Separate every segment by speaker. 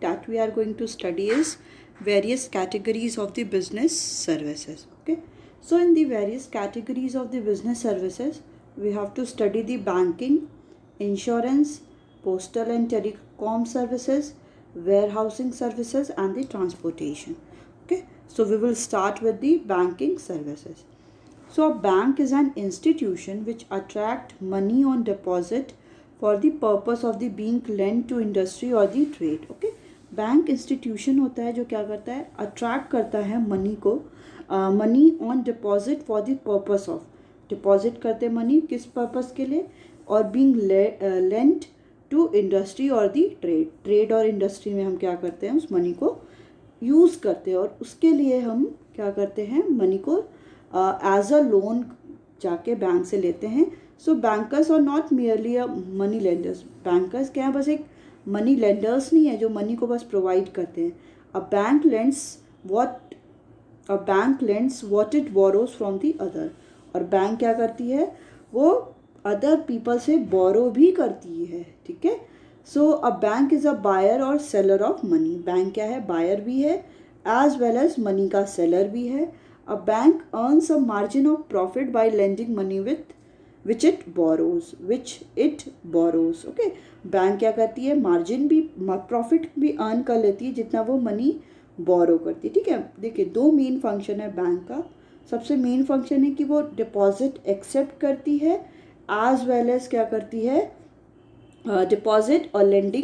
Speaker 1: topic that we are going to study is various categories of the business services. Okay, so in the various categories of the business services, we have to study the banking, insurance, postal and telecom services, warehousing services, and the transportation. Okay, so we will start with the banking services. So a bank is an institution which attract money on deposit for the purpose of the being lent to industry or the trade. Okay, bank institution होता है जो क्या करता है, attract करता है money को, money on deposit for the purpose of, deposit करते मनी किस पर्पस के लिए, और बीइंग लेंट टू इंडस्ट्री और दी ट्रेड, ट्रेड और इंडस्ट्री में हम क्या करते हैं, उस मनी को यूज़ करते हैं और उसके लिए हम क्या करते हैं, मनी को एज अ लोन जाके बैंक से लेते हैं. So bankers are not merely a money lenders, bankers क्या है, बस एक मनी लेंडर्स नहीं है जो मनी को बस प्रोवाइड करते हैं. A bank lends what it borrows from the other, और बैंक क्या करती है, वो अदर पीपल से बोरो भी करती है. ठीक है, so a bank is a buyer और सेलर ऑफ मनी, बैंक क्या है, बायर भी है एज वेल एज मनी का सेलर भी है. A bank earns a margin of profit by lending money which it borrows. Okay, bank क्या करती है, मार्जिन भी, प्रॉफिट भी अर्न कर लेती है जितना वो मनी बोरो करती है. ठीक है, देखिए दो मेन फंक्शन है बैंक का. सबसे मेन फंक्शन है कि वो डिपॉजिट एक्सेप्ट करती है एज वेल एज क्या करती है, डिपॉजिट और लेंडिंग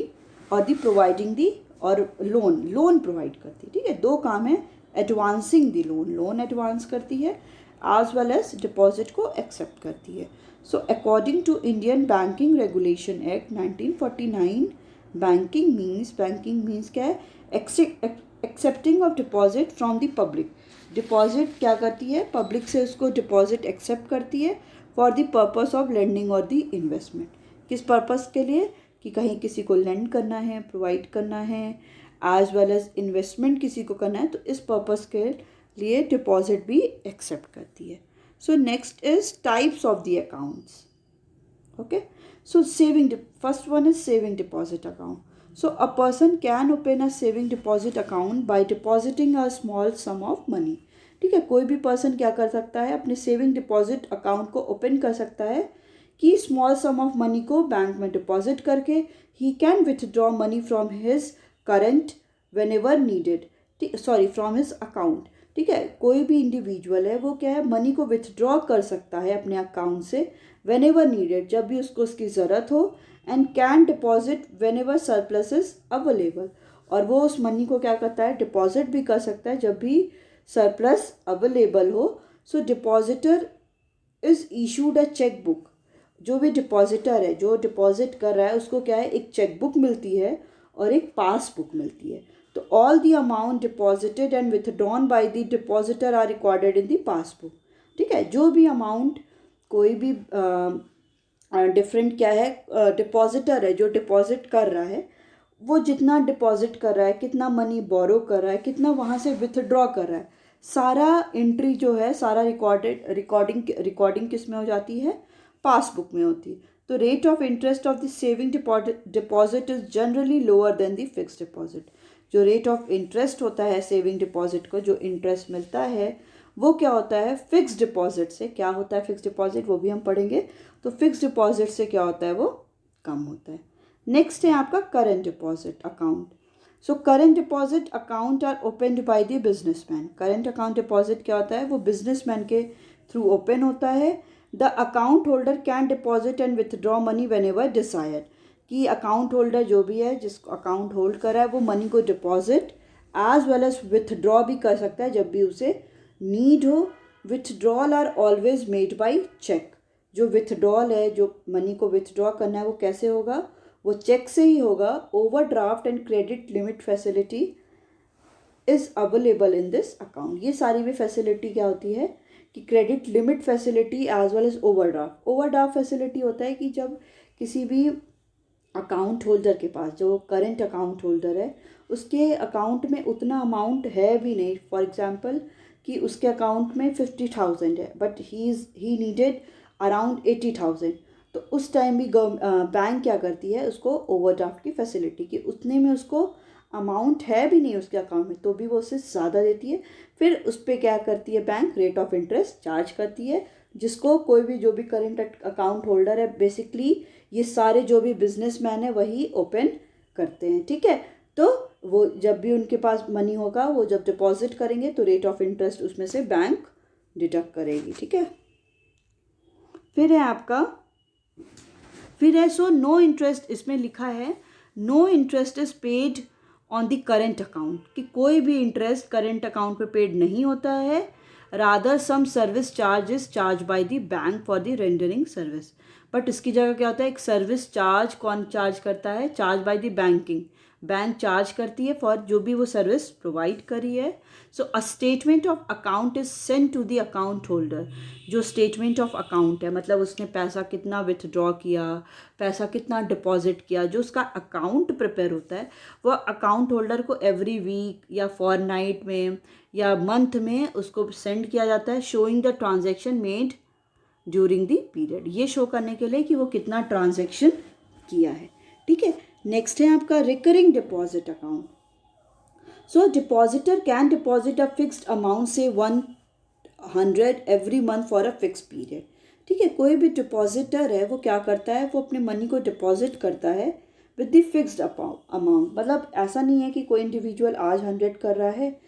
Speaker 1: और दी प्रोवाइडिंग दी, और लोन प्रोवाइड करती है. ठीक है, दो काम है, एडवांसिंग दी लोन एडवांस करती है एज वेल एज डिपॉजिट को एक्सेप्ट करती है. So according to Indian banking regulation act 1949, banking means क्या है, accepting of deposit from the public. Deposit क्या करती है, पब्लिक से उसको डिपॉजिट एक्सेप्ट करती है for the purpose of lending और द इन्वेस्टमेंट. किस पर्पस के लिए, कि कहीं किसी को लेंड करना है, प्रोवाइड करना है, एज वेल एज इन्वेस्टमेंट किसी को करना है, तो इस पर्पस के लिए डिपॉजिट भी एक्सेप्ट करती है. So next is types of the accounts. Okay, so first one is saving deposit account. So a person can open a saving deposit account by depositing a small sum of money. ठीक है, कोई भी person क्या कर सकता है, अपने saving deposit account को ओपन कर सकता है कि स्मॉल सम ऑफ मनी को बैंक में डिपॉजिट करके he can withdraw money from his current whenever needed, from his account. ठीक है, कोई भी इंडिविजुअल है वो क्या है, मनी को विथड्रॉ कर सकता है अपने अकाउंट से whenever needed, जब भी उसको उसकी ज़रूरत हो, and can deposit whenever surplus is available, और वो उस मनी को क्या करता है, डिपॉजिट भी कर सकता है जब भी सरप्लस अवेलेबल हो. So depositor is issued a cheque book. जो भी डिपॉजिटर है, जो डिपॉजिट कर रहा है, उसको क्या है, एक चेक बुक मिलती है और एक पासबुक मिलती है. तो all the amount deposited and withdrawn by the depositor are recorded in the passbook. ठीक है, जो भी अमाउंट कोई भी डिफरेंट क्या है, डिपॉजिटर है जो डिपॉजिट कर रहा है, वो जितना डिपॉजिट कर रहा है, कितना मनी बोरो कर रहा है, कितना वहाँ से विथड्रॉ कर रहा है, सारा एंट्री जो है, सारा रिकॉर्डिंग किस में हो जाती है, पासबुक में होती है. तो rate of interest of the saving deposit is generally lower than the fixed deposit. जो रेट ऑफ इंटरेस्ट होता है सेविंग डिपॉजिट को, जो इंटरेस्ट मिलता है, वो क्या होता है, फिक्स्ड डिपॉजिट से. क्या होता है फिक्स्ड डिपॉजिट, वो भी हम पढ़ेंगे. तो फिक्स्ड डिपॉजिट से क्या होता है, वो कम होता है. नेक्स्ट है आपका current deposit account. So current deposit account are opened by the businessman. Current account deposit क्या होता है, वो बिजनेसमैन के थ्रू ओपन होता है. The account holder can deposit and withdraw money whenever desire. कि अकाउंट होल्डर जो भी है, जिसको अकाउंट होल्ड कर रहा है, वो मनी को deposit as well as withdraw भी कर सकता है जब भी उसे नीड हो. Withdrawal are always made by cheque. जो विथड्रॉल है, जो मनी को विथड्रॉ करना है, वो कैसे होगा, वो चेक से ही होगा. Overdraft and credit limit facility is available in this account. ये सारी भी फैसिलिटी क्या होती है, कि credit limit facility as well as overdraft. Overdraft facility होता है कि जब किसी भी अकाउंट होल्डर के पास, जो करंट अकाउंट होल्डर है, उसके अकाउंट में उतना अमाउंट है भी नहीं. फॉर एग्जांपल कि उसके अकाउंट में 50,000 है, बट ही नीडेड अराउंड 80,000. तो उस टाइम भी बैंक क्या करती है, उसको ओवरड्राफ्ट की फैसिलिटी, कि उतने में उसको अमाउंट है भी नहीं उसके अकाउंट में तो भी वो उससे ज़्यादा देती है, फिर उस पर क्या करती है bank, rate of interest charge करती है, जिसको कोई भी जो भी करेंट अकाउंट होल्डर है, बेसिकली ये सारे जो भी बिजनेसमैन है वही ओपन करते हैं, ठीक है। तो वो जब भी उनके पास मनी होगा, वो जब डिपॉजिट करेंगे तो रेट ऑफ इंटरेस्ट उसमें से बैंक डिडक्ट करेगी, ठीक है। फिर है सो नो इंटरेस्ट, इसमें लिखा है no interest is paid on the current account, कि कोई भी इंटरेस्ट करेंट अकाउंट पे पेड नहीं होता है। Rather some service charge is charge by the bank for the rendering service, but इसकी जगह क्या होता है, एक सर्विस चार्ज कौन चार्ज करता है, charge by the banking, bank charge करती है फॉर जो भी वो सर्विस प्रोवाइड करी है। So a statement of account is send to the account holder, जो स्टेटमेंट ऑफ अकाउंट है मतलब उसने पैसा कितना विथड्रॉ किया, पैसा कितना डिपॉजिट किया, जो उसका अकाउंट प्रिपेयर होता है वो अकाउंट होल्डर को एवरी वीक या फॉरनाइट में या मंथ में उसको सेंड किया जाता है, showing the transaction made during the period, ये शो करने के लिए कि वो कितना ट्रांजेक्शन किया है, ठीक है। नेक्स्ट है आपका recurring deposit account. So depositor can deposit a fixed amount से 100 every month for a fix period, ठीक है। कोई भी डिपॉजिटर है वो क्या करता है, वो अपने मनी को डिपॉजिट करता है विद द फिक्स्ड अमाउंट, मतलब ऐसा नहीं है कि कोई इंडिविजुअल आज 100 कर रहा है,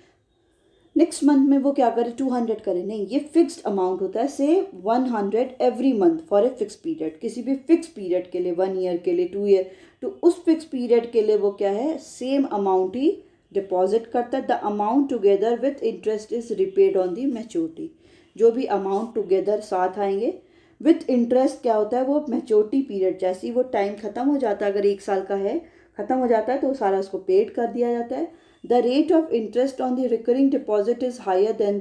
Speaker 1: नेक्स्ट मंथ में वो क्या करे 200 करे, नहीं, ये फिक्स्ड अमाउंट होता है। से 100 every month for a fix period, किसी भी फिक्स पीरियड के लिए, 1 ईयर के लिए, 2 ईयर, तो उस फिक्स पीरियड के लिए वो क्या है, सेम अमाउंट ही डिपॉजिट करता है। The amount together with interest is repaid on the maturity, जो भी अमाउंट टुगेदर साथ आएंगे विथ इंटरेस्ट क्या होता है, वो मैच्योरिटी पीरियड, जैसे ही वो टाइम खत्म हो जाता है, अगर 1 साल का है खत्म हो जाता है तो सारा उसको पेड कर दिया जाता है। The rate of interest on the recurring deposit is higher than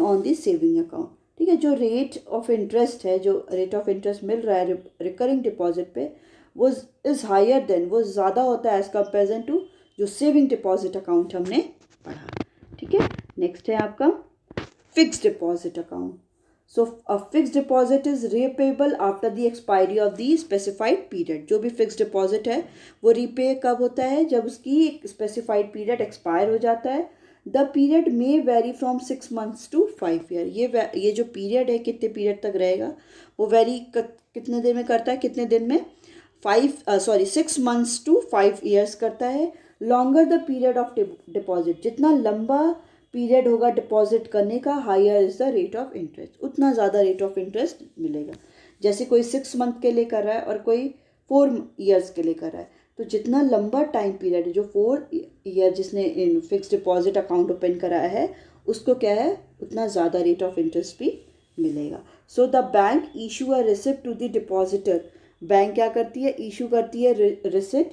Speaker 1: on the saving account, ठीक है। जो रेट ऑफ इंटरेस्ट है, जो रेट ऑफ इंटरेस्ट मिल रहा है रिकरिंग डिपॉजिट पे, वो इज़ हायर देन, वो ज़्यादा होता है एज कंपेरिजन टू जो सेविंग डिपॉजिट अकाउंट हमने पढ़ा, ठीक है। नेक्स्ट है आपका fixed deposit account. So a fixed deposit is repayable after the expiry of the specified period, जो भी फिक्स्ड डिपॉजिट है वो रीपे कब होता है, जब उसकी एक स्पेसिफाइड पीरियड एक्सपायर हो जाता है। The period may vary from 6 months to 5 year, ये जो पीरियड है कितने पीरियड तक रहेगा, वो वेरी कितने दिन में करता है, कितने दिन में 6 मंथ्स टू 5 ईयर्स करता है। Longer the period of deposit, जितना लंबा पीरियड होगा डिपॉजिट करने का, higher is the rate of interest, उतना ज़्यादा रेट ऑफ इंटरेस्ट मिलेगा। जैसे कोई 6 मंथ के लिए कर रहा है और कोई 4 ईयर्स के लिए कर रहा है, तो जितना लंबा टाइम पीरियड है, जो 4 ईयर जिसने in fix deposit account open कराया है, उसको क्या है, उतना ज़्यादा रेट ऑफ इंटरेस्ट भी मिलेगा। So the bank issue a receipt to the depositor, bank क्या करती है, इशू करती है रिसिप्ट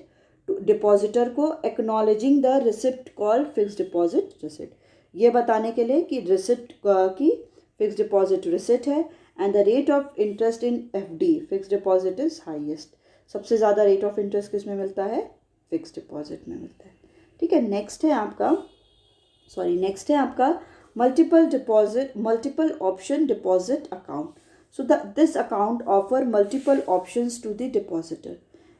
Speaker 1: डिपॉजिटर को, acknowledging the receipt called fix deposit receipt, ये बताने के लिए कि रिसिप्ट की फिक्स डिपॉजिट रिसिप्ट है। And the rate of interest in FD fix deposit is highest, सबसे ज़्यादा रेट ऑफ इंटरेस्ट किस में मिलता है, फिक्स डिपॉजिट में मिलता है, ठीक है। नेक्स्ट है आपका multiple option deposit account. So this account offer multiple options to the depositor,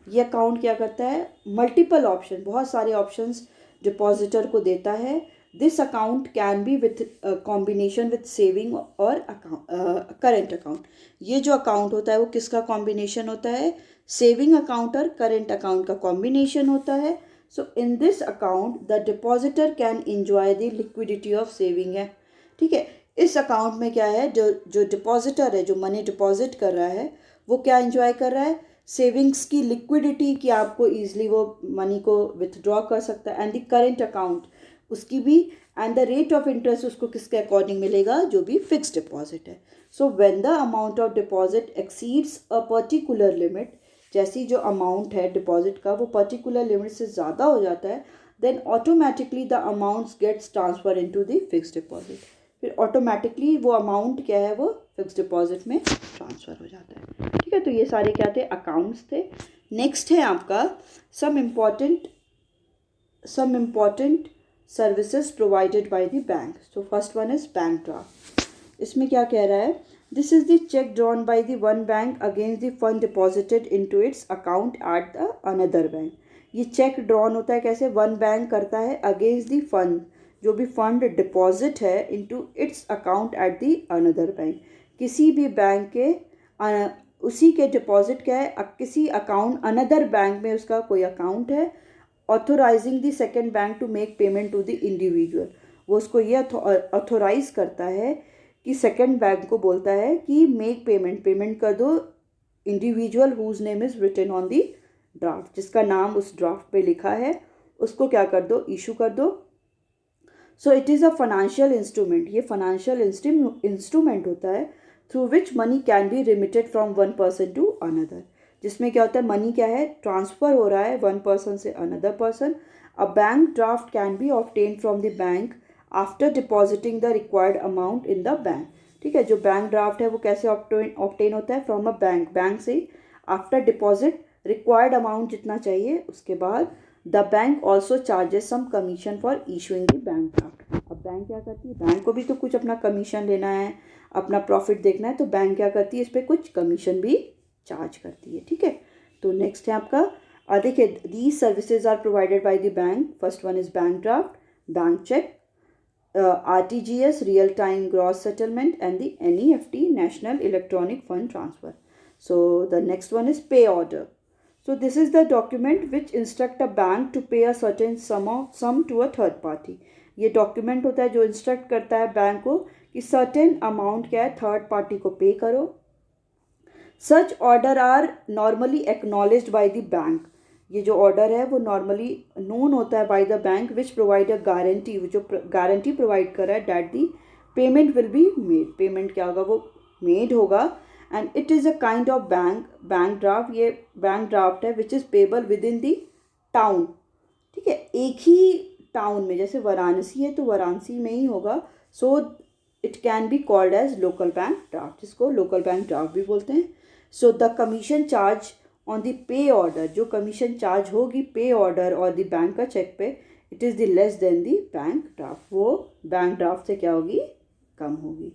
Speaker 1: ये अकाउंट क्या करता है, मल्टीपल ऑप्शन, बहुत सारे ऑप्शंस डिपॉजिटर को देता है। This account can be with combination with saving और करेंट अकाउंट, ये जो अकाउंट होता है वो किसका कॉम्बिनेशन होता है, सेविंग अकाउंट और करेंट अकाउंट का कॉम्बिनेशन होता है। So in this account the depositor can enjoy the liquidity of saving है, ठीक है। इस अकाउंट में क्या है, जो डिपॉजिटर है, जो मनी डिपॉजिट कर रहा है, वो क्या एंजॉय कर रहा है, सेविंग्स की लिक्विडिटी, कि आपको ईजिली वो मनी को विथड्रॉ कर सकता है, एंड द करेंट अकाउंट उसकी भी, and the rate of interest उसको किसके अकॉर्डिंग मिलेगा, जो भी फिक्स डिपॉजिट है। So when the amount of deposit exceeds a particular limit, जैसी जो अमाउंट है डिपॉजिट का वो पर्टिकुलर लिमिट से ज़्यादा हो जाता है, then automatically the amounts gets transfer into the fix deposit, फिर ऑटोमेटिकली वो अमाउंट क्या है, वो फिक्स डिपॉजिट में ट्रांसफ़र हो जाता है, ठीक है। तो ये सारे क्या थे, अकाउंट्स थे। नेक्स्ट है आपका some important services provided by the bank. So first one is bank draft, इसमें क्या कह रहा है, this is the cheque drawn by the one bank against the fund deposited into its account at the another bank, ये cheque drawn होता है कैसे, one bank करता है अगेंस्ट द फंड, जो भी फंड डिपॉजिट है into its account at the another bank, किसी भी बैंक के उसी के डिपॉजिट क्या है किसी अकाउंट अनदर बैंक में उसका कोई अकाउंट है, authorising the second bank to make payment to the individual, वो उसको ये ऑथोराइज करता है कि सेकेंड बैंक को बोलता है कि मेक पेमेंट कर दो individual whose name is written on the draft, जिसका नाम उस ड्राफ्ट पे लिखा है उसको क्या कर दो, इशू कर दो। So it is a financial instrument, ये फाइनेंशियल इंस्ट्रूमेंट होता है through which money can be remitted from one person to another, जिसमें क्या होता है मनी क्या है ट्रांसफ़र हो रहा है वन पर्सन से another person. A bank draft can be obtain from the bank after depositing the required amount in the bank, ठीक है। जो बैंक ड्राफ्ट है वो कैसे ऑब्टेन होता है, फ्रॉम अ बैंक से आफ्टर डिपॉजिट रिक्वायर्ड अमाउंट जितना चाहिए, उसके बाद the bank also charges some commission for issuing the bank draft. अब बैंक क्या करती है, बैंक को भी तो कुछ अपना कमीशन लेना है, अपना प्रॉफिट देखना है, तो बैंक क्या करती है इस पर कुछ कमीशन भी चार्ज करती है, ठीक है। तो नेक्स्ट है आपका देखिए these services are provided by the bank, first one is bank draft, bank cheque, RTGS real time gross settlement and the NEFT national electronic fund transfer. So the next one is pay order. So this is the document which instruct a bank to pay a certain sum to a third party. ये document होता है जो instruct करता है bank को कि certain amount क्या है third party को pay करो। Such order are normally acknowledged by the bank. ये जो ऑर्डर है वो नॉर्मली नोन होता है bye the bank which provide a guarantee, जो गारंटी प्रोवाइड कर रहा है that the payment will be made, payment क्या होगा वो मेड होगा। And it is a kind of bank draft, ये बैंक ड्राफ्ट है which is payable with in the town, ठीक है, एक ही टाउन में, जैसे वाराणसी है तो वाराणसी में ही होगा, so it can be called as local bank draft, जिसको लोकल बैंक ड्राफ्ट भी बोलते हैं। So the commission charge on the pay order, जो कमीशन चार्ज होगी पे ऑर्डर और द बैंक का cheque pay, it is the less than the bank draft, वो bank draft से क्या होगी कम होगी,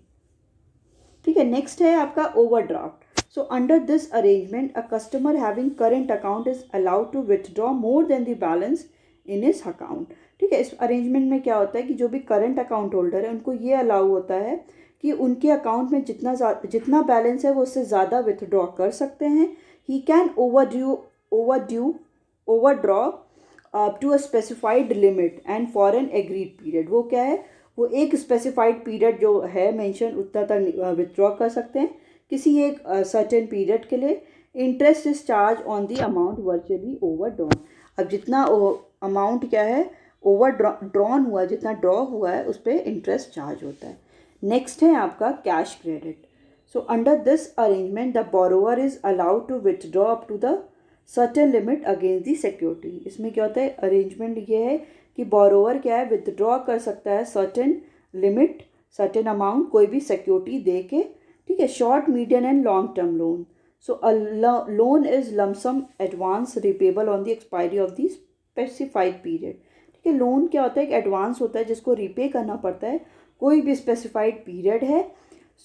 Speaker 1: ठीक है। नेक्स्ट है आपका overdraft. So under this arrangement a customer having current account is allowed to withdraw more than the balance in his account, ठीक है। इस अरेंजमेंट में क्या होता है कि जो भी करंट अकाउंट होल्डर है उनको ये अलाउ होता है कि उनके अकाउंट में जितना बैलेंस है वो उससे ज़्यादा विथड्रॉ कर सकते हैं। He can overdraw up to a specified limit and for an agreed period. वो क्या है, वो एक स्पेसिफाइड पीरियड जो है मेंशन उतना तक विथड्रॉ कर सकते हैं किसी एक सर्टेन पीरियड के लिए। Interest is charge on the amount virtually overdrawn, अब जितना अमाउंट क्या है ओवरड्रॉन हुआ, जितना ड्रॉ हुआ है उस पर इंटरेस्ट चार्ज होता है। नेक्स्ट है आपका cash credit. So under this arrangement, the borrower is allowed to withdraw up to the certain limit against the security. इसमें क्या होता है अरेंजमेंट ये है कि बोरोवर क्या है विथड्रॉ कर सकता है सर्टेन लिमिट, सर्टेन अमाउंट कोई भी सिक्योरिटी दे के, ठीक है। Short medium and long term loan. So a loan is lump sum advance repayable on the expiry of the specified period, ठीक है। लोन क्या होता है एक एडवांस होता है जिसको रिपे करना पड़ता है कोई भी स्पेसिफाइड पीरियड है।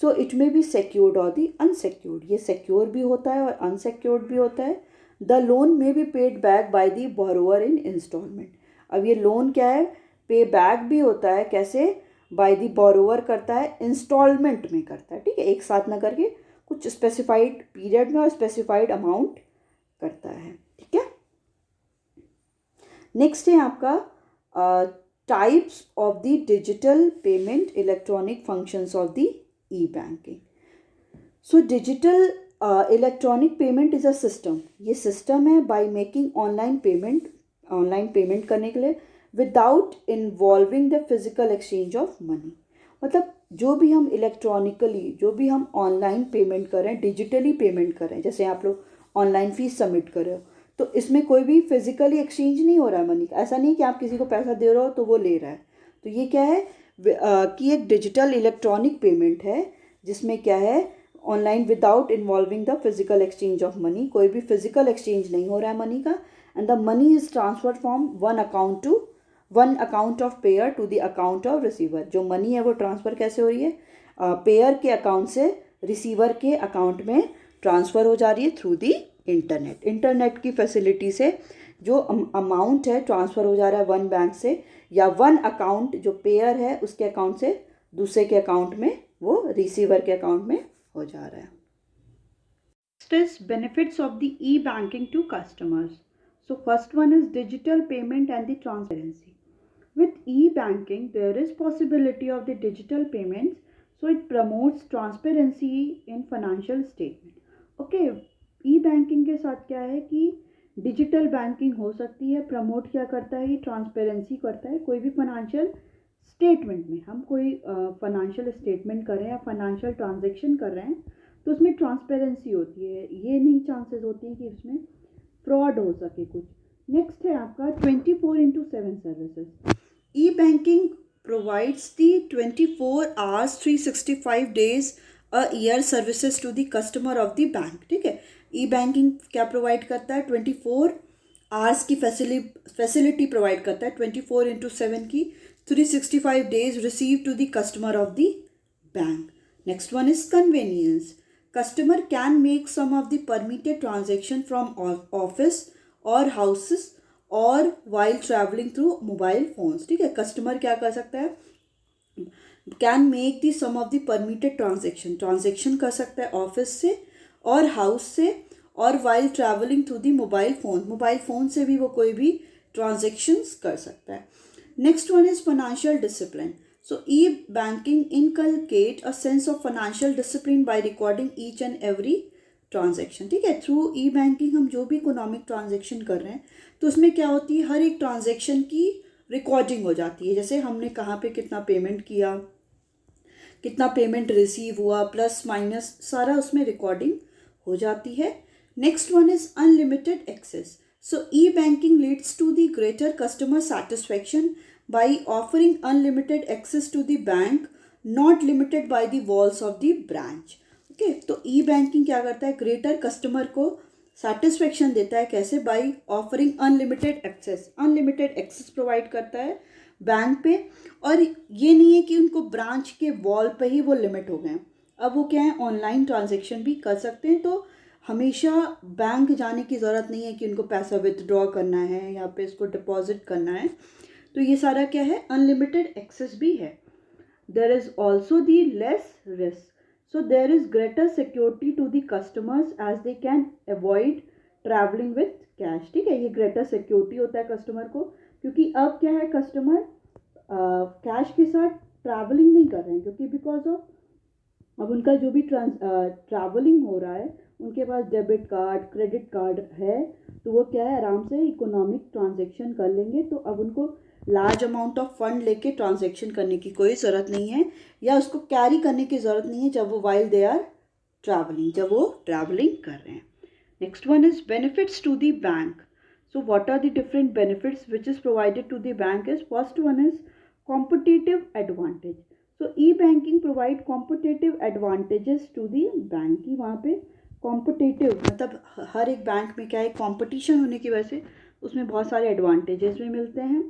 Speaker 1: सो इट में बी सिक्योर्ड और दी अनसिक्योर्ड, ये सिक्योर भी होता है और अनसिक्योर्ड भी होता है। The loan may be paid back by the borrower in instalment, अब ये लोन क्या है पे बैक भी होता है कैसे, बाय द बोरोवर करता है इंस्टॉलमेंट में करता है, ठीक है, एक साथ ना करके कुछ स्पेसिफाइड पीरियड में और स्पेसिफाइड अमाउंट करता है, ठीक है। नेक्स्ट है आपका types of the digital payment electronic functions of the e-banking. So digital electronic payment is a system. ये system है by making online payment करने के लिए without involving the physical exchange of money. मतलब जो भी हम इलेक्ट्रॉनिकली जो भी हम ऑनलाइन पेमेंट कर रहे हैं, डिजिटली पेमेंट कर रहे हैं, जैसे आप लोग ऑनलाइन फीस सबमिट कर रहे हो तो इसमें कोई भी फिजिकली एक्सचेंज नहीं हो रहा है मनी का, ऐसा नहीं कि आप किसी को पैसा दे रहे हो तो वो ले रहा है। तो ये क्या है कि एक डिजिटल इलेक्ट्रॉनिक पेमेंट है जिसमें क्या है online without involving the physical exchange of money, कोई भी फिजिकल एक्सचेंज नहीं हो रहा है मनी का। And the money is transferred from one account of payer to the account of receiver. जो मनी है वो ट्रांसफ़र कैसे हो रही है, पेयर के अकाउंट से रिसीवर के अकाउंट में ट्रांसफ़र हो जा रही है थ्रू दी इंटरनेट की फैसिलिटी से जो अमाउंट है ट्रांसफ़र हो जा रहा है वन बैंक से, या वन अकाउंट जो पेयर है उसके अकाउंट से दूसरे के अकाउंट में, वो रिसीवर के अकाउंट में हो जा रहा है. Next is benefits of the e-banking to customers. So first one is digital payment and the transparency. With e-banking, there is possibility of the digital payments, so it promotes transparency in financial statement. Okay, e-banking के साथ क्या है कि digital banking हो सकती है. Promote क्या करता है, ट्रांसपेरेंसी करता है. कोई भी फाइनेंशियल स्टेटमेंट में हम कोई फाइनेंशियल स्टेटमेंट कर रहे हैं या फाइनेंशियल ट्रांजेक्शन कर रहे हैं तो उसमें ट्रांसपेरेंसी होती है. ये नहीं चांसेस होती हैं कि उसमें फ्रॉड हो सके कुछ. नेक्स्ट है आपका 24/7 services. E banking provides the 24 hours 365 days a year services to the customer of the bank. ठीक है, ई बैंकिंग क्या प्रोवाइड करता है, 24 hours की फैसिलिटी प्रोवाइड करता है, 24/7 की 365 days receive to the customer of the bank. Next one is convenience. Customer can make some of the permitted transaction from office or houses or while traveling through mobile phones. ठीक है, customer क्या कर सकता है, can make the some of the permitted transaction कर सकता है office से और हाउस से और while travelling through the mobile phone से भी वो कोई भी ट्रांजेक्शन्स कर सकता है. Next one is financial discipline. So e-banking inculcate a sense of financial discipline by recording each and every transaction. ठीक है, थ्रू e-banking हम जो भी इकोनॉमिक ट्रांजेक्शन कर रहे हैं तो उसमें क्या होती है, हर एक ट्रांजेक्शन की रिकॉर्डिंग हो जाती है. जैसे हमने कहाँ पे कितना पेमेंट किया, कितना पेमेंट रिसीव हुआ, प्लस माइनस सारा उसमें रिकॉर्डिंग हो जाती है. Next one is unlimited access. So e-banking leads to the greater customer satisfaction by offering unlimited access to the bank, not limited by the walls of the branch. Okay, तो e-banking क्या करता है, greater customer को satisfaction देता है. कैसे, by offering unlimited access provide करता है बैंक पे. और ये नहीं है कि उनको ब्रांच के वॉल पे ही वो लिमिट हो गए, अब वो क्या है ऑनलाइन ट्रांजेक्शन भी कर सकते हैं. तो हमेशा बैंक जाने की ज़रूरत नहीं है कि उनको पैसा विथड्रॉ करना है या पे इसको डिपॉजिट करना है. तो ये सारा क्या है, अनलिमिटेड एक्सेस भी है. There is also the less risk. So there is greater security to the customers as they can avoid travelling with cash. ठीक है, ये ग्रेटर सिक्योरिटी होता है कस्टमर को, क्योंकि अब क्या है कस्टमर कैश के साथ ट्रैवलिंग नहीं कर रहे हैं, क्योंकि बिकॉज ऑफ अब उनका जो भी ट्रैवलिंग हो रहा है उनके पास डेबिट कार्ड क्रेडिट कार्ड है, तो वो क्या है आराम से इकोनॉमिक ट्रांजेक्शन कर लेंगे. तो अब उनको लार्ज अमाउंट ऑफ फंड लेके ट्रांजेक्शन करने की कोई ज़रूरत नहीं है, या उसको कैरी करने की ज़रूरत नहीं है जब वो वाइल दे आर ट्रैवलिंग, जब वो ट्रैवलिंग कर रहे हैं. Next one is benefits to the bank. So what are the different benefits which is provided to the bank is, first one is competitive advantage. So e banking provide competitive advantages to the bank. की वहाँ पे competitive मतलब हर एक bank में क्या है, competition होने की वजह से उसमें बहुत सारे एडवांटेजेस भी मिलते हैं.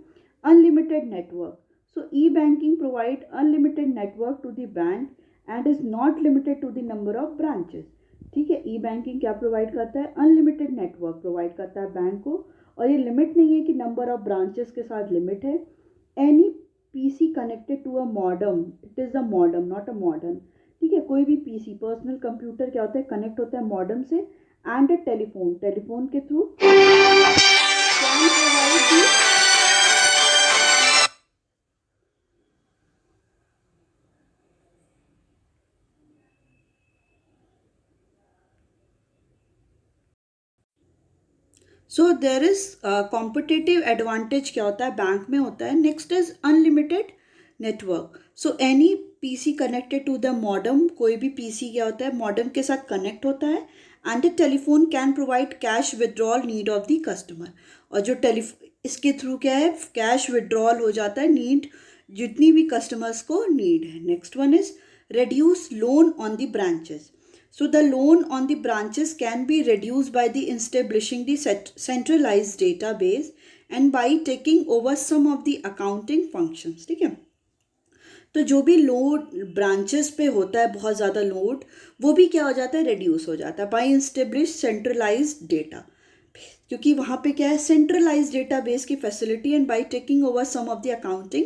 Speaker 1: Unlimited network. So e-banking provide unlimited network to the bank and is not limited to the number of branches. ठीक है, e-banking क्या प्रोवाइड करता है, अनलिमिटेड नेटवर्क प्रोवाइड करता है बैंक को, और ये लिमिट नहीं है कि नंबर ऑफ ब्रांचेस के साथ लिमिट है. Any PC connected to a modem, it is a modem not a modern. ठीक है, कोई भी पीसी पर्सनल कंप्यूटर क्या होता है, कनेक्ट होता है मॉडम से, एंड अ टेलीफोन के through can provide the. So there is competitive advantage क्या होता है बैंक में होता है. Next is unlimited network. So any PC connected to the modem, कोई भी पीसी क्या होता है मॉडम के साथ कनेक्ट होता है, and the telephone can provide cash withdrawal need of the customer. और जो इसके थ्रू क्या है कैश विड्रॉल हो जाता है, नीड जितनी भी कस्टमर्स को नीड है. Next one is reduce loan on the branches. So the loan on the branches can be reduced by the establishing the centralized database and by taking over some of the accounting functions. ठीक है, तो जो भी load branches पे होता है बहुत ज़्यादा लोड, वो भी क्या हो जाता है, रिड्यूस हो जाता है बाय एस्टेब्लिश सेंट्रलाइज्ड डेटा. क्योंकि वहाँ पे क्या है, सेंट्रलाइज डेटाबेस की facility and by taking over some of the accounting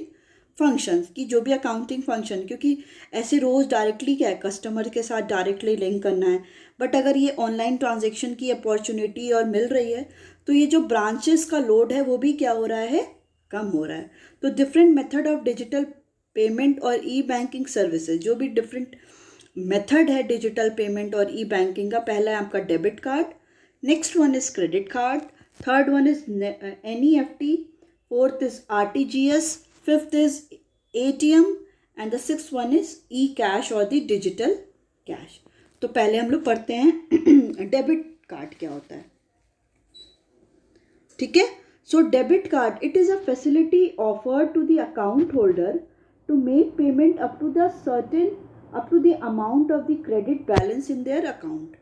Speaker 1: functions, की जो भी अकाउंटिंग फंक्शन, क्योंकि ऐसे रोज़ डायरेक्टली क्या है कस्टमर के साथ डायरेक्टली लिंक करना है, बट अगर ये ऑनलाइन ट्रांजेक्शन की अपॉर्चुनिटी और मिल रही है तो ये जो ब्रांचेस का लोड है वो भी क्या हो रहा है, कम हो रहा है। तो different method of digital payment और ई बैंकिंग सर्विसेज, जो भी डिफरेंट मेथड है डिजिटल पेमेंट और ई बैंकिंग का, पहला है आपका debit card, next one is credit card, third one is NEFT, fourth is RTGS, fifth is ATM and the sixth one is E cash और the digital cash. तो पहले हम लोग पढ़ते हैं डेबिट कार्ड क्या होता है, ठीक है। So debit card, it is a facility offered to the account holder to make payment up to the amount of the credit balance in their account.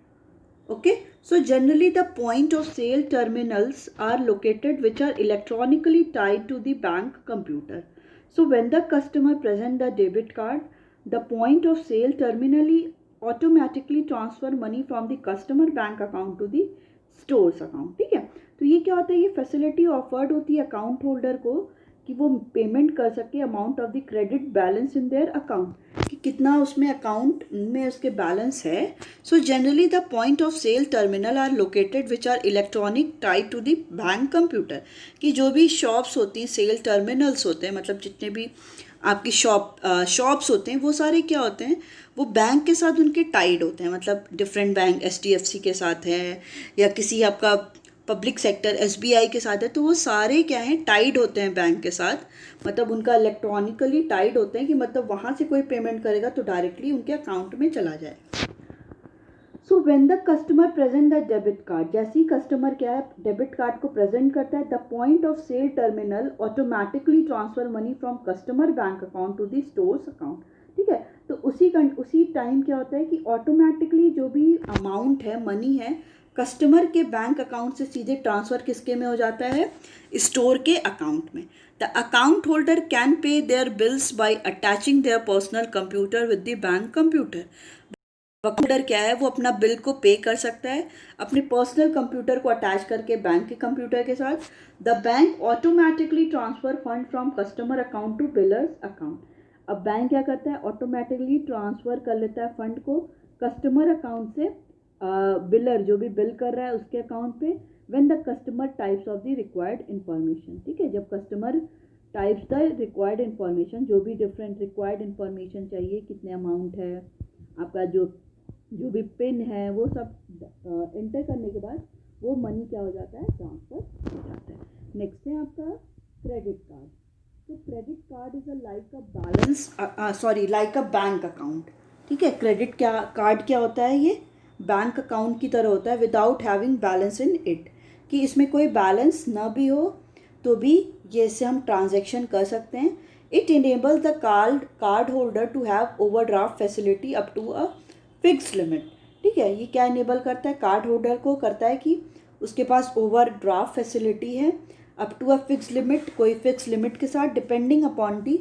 Speaker 1: Okay, so generally the point of sale terminals are located which are electronically tied to the bank computer. So when the customer present the debit card, the point of sale terminally automatically transfer money from the customer bank account to the stores account, ठीक है। तो ये क्या होता है, ये facility offered होती है अकाउंट होल्डर को कि वो पेमेंट कर सके amount of the credit balance in their account, कि कितना उसमें अकाउंट में उसके बैलेंस है। So generally the point of sale terminal are located which are electronic tied to the bank computer, कि जो भी शॉप्स होती हैं, सेल टर्मिनल्स होते हैं, मतलब जितने भी आपकी शॉप्स होते हैं वो सारे क्या होते हैं, वो बैंक के साथ उनके टाइड होते हैं, मतलब डिफरेंट बैंक HDFC के साथ है या किसी आपका पब्लिक सेक्टर SBI के साथ है, तो वो सारे क्या हैं, टाइड होते हैं बैंक के साथ, मतलब उनका इलेक्ट्रॉनिकली टाइड होते हैं कि मतलब वहाँ से कोई पेमेंट करेगा तो डायरेक्टली उनके अकाउंट में चला जाए। So when the customer present the debit card, जैसे ही कस्टमर क्या है डेबिट कार्ड को प्रेजेंट करता है, the point of sale terminal automatically transfer money from customer bank account to the stores account, ठीक है। तो उसी टाइम क्या होता है कि ऑटोमेटिकली जो भी अमाउंट है, मनी है, कस्टमर के बैंक अकाउंट से सीधे ट्रांसफ़र किसके में हो जाता है, स्टोर के अकाउंट में। The account holder can pay their bills by attaching their personal computer with the bank computer. Holder क्या है, वो अपना बिल को पे कर सकता है अपने पर्सनल कंप्यूटर को अटैच करके बैंक के कंप्यूटर के साथ। The bank automatically transfer fund from customer account to billers account. अब बैंक क्या करता है, ऑटोमेटिकली ट्रांसफ़र कर लेता है फंड को कस्टमर अकाउंट से बिलर जो भी बिल कर रहा है उसके अकाउंट पे, when the customer types of the required information, ठीक है। जब customer types the required information, जो भी डिफरेंट रिक्वायर्ड इन्फॉर्मेशन चाहिए, कितने अमाउंट है आपका, जो भी पिन है, वो सब एंटर करने के बाद वो मनी क्या हो जाता है, ट्रांसफ़र हो जाता है। नेक्स्ट है आपका क्रेडिट कार्ड। तो credit card is like a bank account, ठीक है। क्रेडिट कार्ड क्या होता है, ये बैंक अकाउंट की तरह होता है without having balance in it, कि इसमें कोई बैलेंस ना भी हो तो भी ये इससे हम ट्रांजैक्शन कर सकते हैं। It enables the card holder to have overdraft facility up to a fix limit, ठीक है। ये क्या इनेबल करता है, कार्ड होल्डर को करता है कि उसके पास ओवरड्राफ्ट फैसिलिटी है up to a fix limit, कोई फिक्स लिमिट के साथ, depending upon the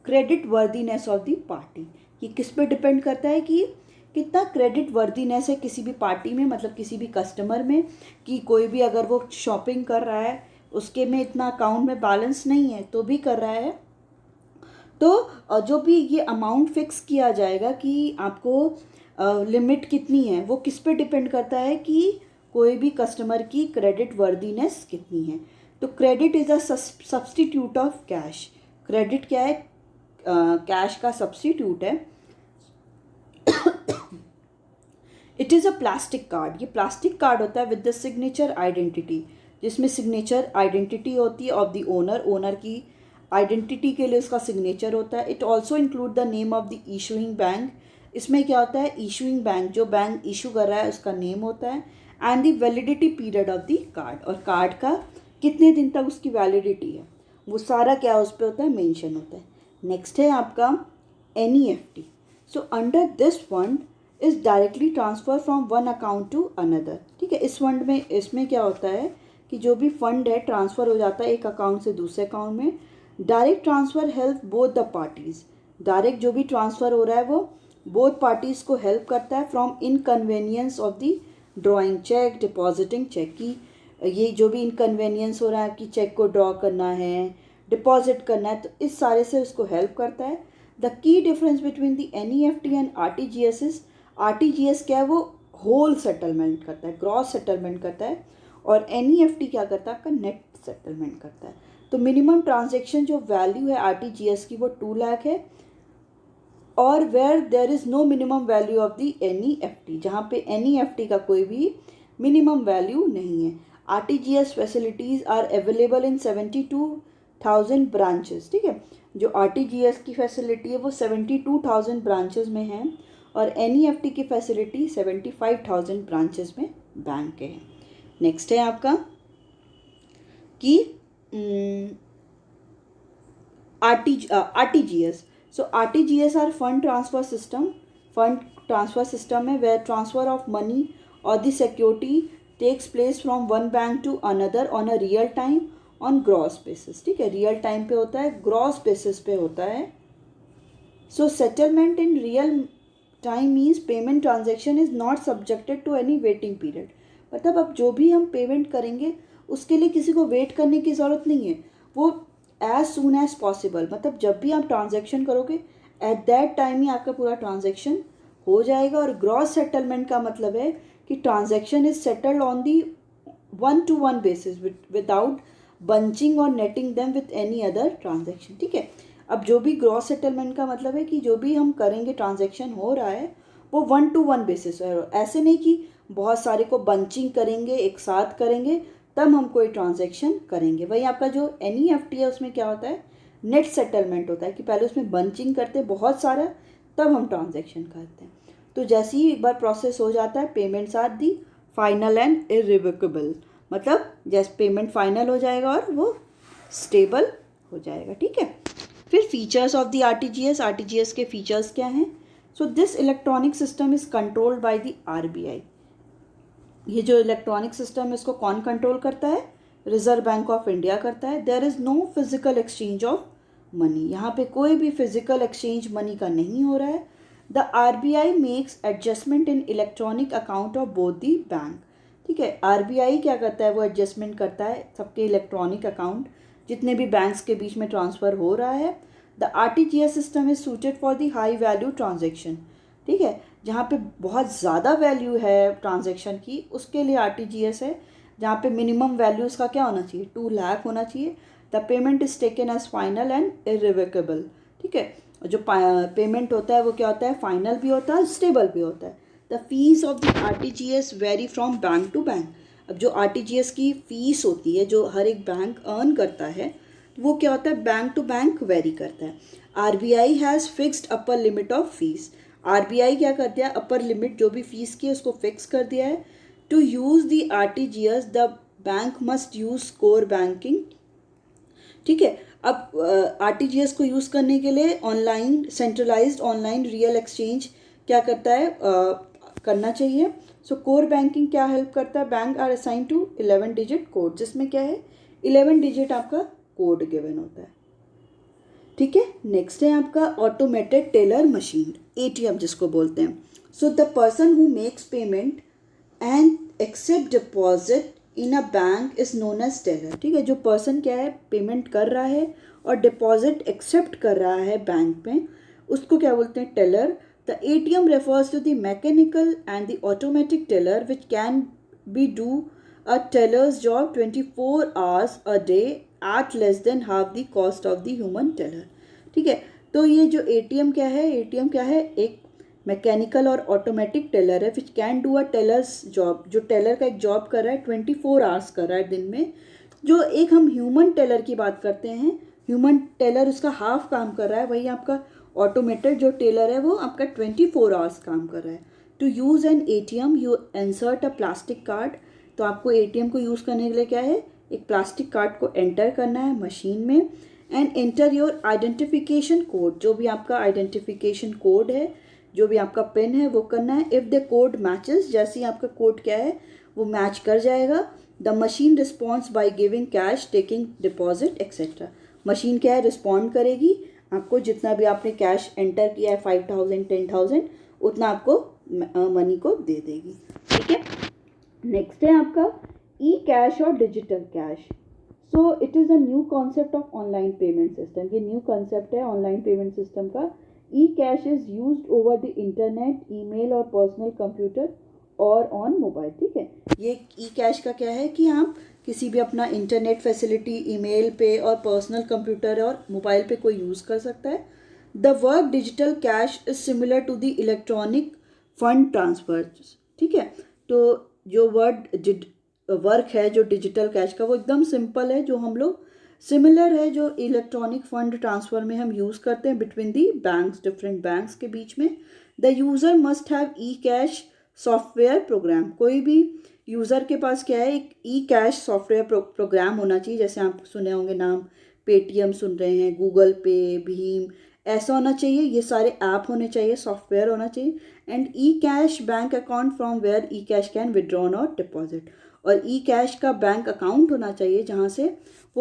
Speaker 1: credit worthiness of the party. ये किस पे डिपेंड करता है कि कितना क्रेडिट वर्दीनेस है किसी भी पार्टी में, मतलब किसी भी कस्टमर में, कि कोई भी अगर वो शॉपिंग कर रहा है उसके में इतना अकाउंट में बैलेंस नहीं है तो भी कर रहा है, तो जो भी ये अमाउंट फिक्स किया जाएगा कि आपको लिमिट कितनी है, वो किस पे डिपेंड करता है कि कोई भी कस्टमर की क्रेडिट वर्दीनेस कितनी है। तो credit is a substitute of cash. Credit क्या है, कैश का सब्स्टिट्यूट है। It is a plastic card, ये प्लास्टिक कार्ड होता है विद द सिग्नेचर आइडेंटिटी, जिसमें सिग्नेचर आइडेंटिटी होती है ऑफ द ओनर की आइडेंटिटी के लिए उसका सिग्नेचर होता है। It also include the name of the issuing bank, इसमें क्या होता है, इशूइंग बैंक जो बैंक इशू कर रहा है उसका नेम होता है, and the validity period of the card, और कार्ड का कितने दिन तक उसकी वैलिडिटी है वो सारा क्या उस पर होता है, मेंशन होता है। नेक्स्ट है आपका NEFT। So under this fund is directly transfer from one account to another, ठीक है। इस फंड में, इसमें क्या होता है कि जो भी फंड है ट्रांसफ़र हो जाता है एक अकाउंट से दूसरे अकाउंट में। Direct transfer help both the parties, direct जो भी ट्रांसफ़र हो रहा है वो बोथ पार्टीज़ को हेल्प करता है from inconvenience of the drawing cheque, depositing cheque, की ये जो भी इनकन्वीनियंस हो रहा है कि चेक को ड्रॉ करना है, डिपॉजिट करना है, तो इस सारे से उसको हेल्प करता है। The key difference between the NEFT and RTGS is, RTGS क्या है, वो होल सेटलमेंट करता है, ग्रॉस सेटलमेंट करता है, और NEFT क्या करता है, आपका नेट सेटलमेंट करता है। तो मिनिमम ट्रांजेक्शन जो वैल्यू है RTGS की वो 2 लाख है, और where there is no minimum value of the NEFT, जहाँ पे NEFT का कोई भी मिनिमम वैल्यू नहीं है। RTGS facilities are available in 72,000 branches, ठीक है। जो RTGS की फैसिलिटी है वो 72,000 ब्रांचेस में है, और NEFT की फैसिलिटी 75,000 ब्रांचेस में बैंक के हैं। नेक्स्ट है आपका कि RTGS. So RTGS are fund transfer system. Fund transfer system है where transfer of money or the security takes place from one bank to another on a real time on gross basis. ठीक है, real time पे होता है, gross basis पे होता है. So settlement in real time means payment transaction is not subjected to any waiting period. मतलब अब जो भी हम पेमेंट करेंगे उसके लिए किसी को वेट करने की ज़रूरत नहीं है, वो एज सून एज पॉसिबल, मतलब जब भी आप ट्रांजैक्शन करोगे एट दैट टाइम ही आपका पूरा ट्रांजैक्शन हो जाएगा। और ग्रॉस सेटलमेंट का मतलब है कि transaction is settled on the 1-to-1 basis without bunching और netting them with any other transaction, ठीक है। अब जो भी ग्रॉस सेटलमेंट का मतलब है कि जो भी हम करेंगे ट्रांजैक्शन हो रहा है वो 1-to-1 बेसिस है, ऐसे नहीं कि बहुत सारे को बंचिंग करेंगे, एक साथ करेंगे तब हम कोई ट्रांजैक्शन करेंगे। वही आपका जो NEFT है उसमें क्या होता है, नेट सेटलमेंट होता है कि पहले उसमें बंचिंग करते हैं बहुत सारा, तब हम ट्रांजैक्शन करते हैं। तो जैसे ही एक बार प्रोसेस हो जाता है, payments are the final and irrevocable, मतलब जैसे पेमेंट फाइनल हो जाएगा और वो स्टेबल हो जाएगा, ठीक है। फिर फीचर्स ऑफ द RTGS के फीचर्स क्या हैं? So this electronic system is controlled by the RBI। ये जो इलेक्ट्रॉनिक सिस्टम है इसको कौन कंट्रोल करता है? रिजर्व बैंक ऑफ इंडिया करता है। There is no physical exchange of money, यहाँ पे कोई भी फिजिकल एक्सचेंज मनी का नहीं हो रहा है। The RBI makes adjustment in electronic account of both the bank, ठीक है। RBI क्या करता है, वो एडजस्टमेंट करता है सबके इलेक्ट्रॉनिक अकाउंट जितने भी बैंक्स के बीच में ट्रांसफ़र हो रहा है। The RTGS system is suited for the high value transaction, ठीक है, जहाँ पे बहुत ज़्यादा वैल्यू है ट्रांजैक्शन की उसके लिए RTGS है, जहाँ पे मिनिमम वैल्यू उसका क्या होना चाहिए, 2 लाख होना चाहिए। The payment is taken as final and irrevocable, ठीक है। जो पेमेंट होता है वो क्या होता है, फाइनल भी होता है, स्टेबल भी होता है। The fees of the RTGS vary from bank to bank. अब जो RTGS की फ़ीस होती है जो हर एक बैंक अर्न करता है वो क्या होता है, बैंक टू बैंक वेरी करता है। RBI has fixed upper limit of fees. RBI क्या करती है, अपर लिमिट जो भी फीस की है उसको फिक्स कर दिया है। To use the RTGS the bank must use core banking, ठीक है। अब RTGS को यूज़ करने के लिए online centralised online real exchange क्या करता है, करना चाहिए। सो कोर बैंकिंग क्या हेल्प करता है, bank are assign to 11 digit code, जिसमें क्या है 11 डिजिट आपका कोड गिवन होता है, ठीक है। नेक्स्ट है आपका ऑटोमेटेड टेलर मशीन, ATM जिसको बोलते हैं। So the person who makes payment and accept deposit in a bank is known as teller, ठीक है। जो पर्सन क्या है पेमेंट कर रहा है और डिपॉजिट एक्सेप्ट कर रहा है बैंक में, उसको क्या बोलते हैं, teller. The ATM refers to the mechanical and the automatic teller which can be do a teller's job 24 hours a day at less than half the cost of the human teller, ठीक है। तो ये जो ATM क्या है, एक mechanical और automatic teller है which can do a teller's job, जो टेलर का एक जॉब कर रहा है 24 hours कर रहा है दिन में। जो एक हम ह्यूमन टेलर की बात करते हैं, ह्यूमन टेलर उसका हाफ काम कर रहा है, वही आपका ऑटोमेटेड जो टेलर है वो आपका 24 hours काम कर रहा है। To use an ATM you insert a plastic card, तो आपको ATM को यूज़ करने के लिए क्या है, एक प्लास्टिक कार्ड को एंटर करना है मशीन में, and enter your identification code, जो भी आपका आइडेंटिफिकेशन कोड है, जो भी आपका पिन है वो करना है। इफ़ द कोड मैचेस, जैसे ही आपका कोड क्या है वो मैच कर जाएगा, the machine response by giving cash, taking deposit etcetera. Machine क्या है, रिस्पॉन्ड करेगी, आपको जितना भी आपने कैश एंटर किया है 5,000 10,000 उतना आपको मनी को दे देगी, ठीक है। नेक्स्ट है आपका ई कैश और digital cash. So it is a new concept of online payment system. ये न्यू कॉन्सेप्ट है ऑनलाइन पेमेंट सिस्टम का। E cash is used over the internet, email और पर्सनल कंप्यूटर और ऑन मोबाइल। ठीक है, ये ई cash का क्या है कि आप किसी भी अपना इंटरनेट फैसिलिटी, ईमेल पे और पर्सनल कंप्यूटर और मोबाइल पे कोई यूज़ कर सकता है। The work digital cash is similar to the electronic fund transfer. ठीक है, तो जो वर्क है जो डिजिटल कैश का, वो एकदम सिंपल है, जो हम लोग सिमिलर है जो इलेक्ट्रॉनिक फंड ट्रांसफ़र में हम यूज़ करते हैं between the banks, different banks के बीच में। The user must have E cash software program. कोई भी यूज़र के पास क्या है, एक ई कैश सॉफ्टवेयर प्रोग्राम होना चाहिए। जैसे आप सुने होंगे नाम, पेटीएम सुन रहे हैं, गूगल पे, भीम, ऐसा होना चाहिए। ये सारे ऐप होने चाहिए, सॉफ्टवेयर होना चाहिए। And e cash bank account from where e cash can withdrawn और डिपॉजिट। और ई कैश का बैंक अकाउंट होना चाहिए जहाँ से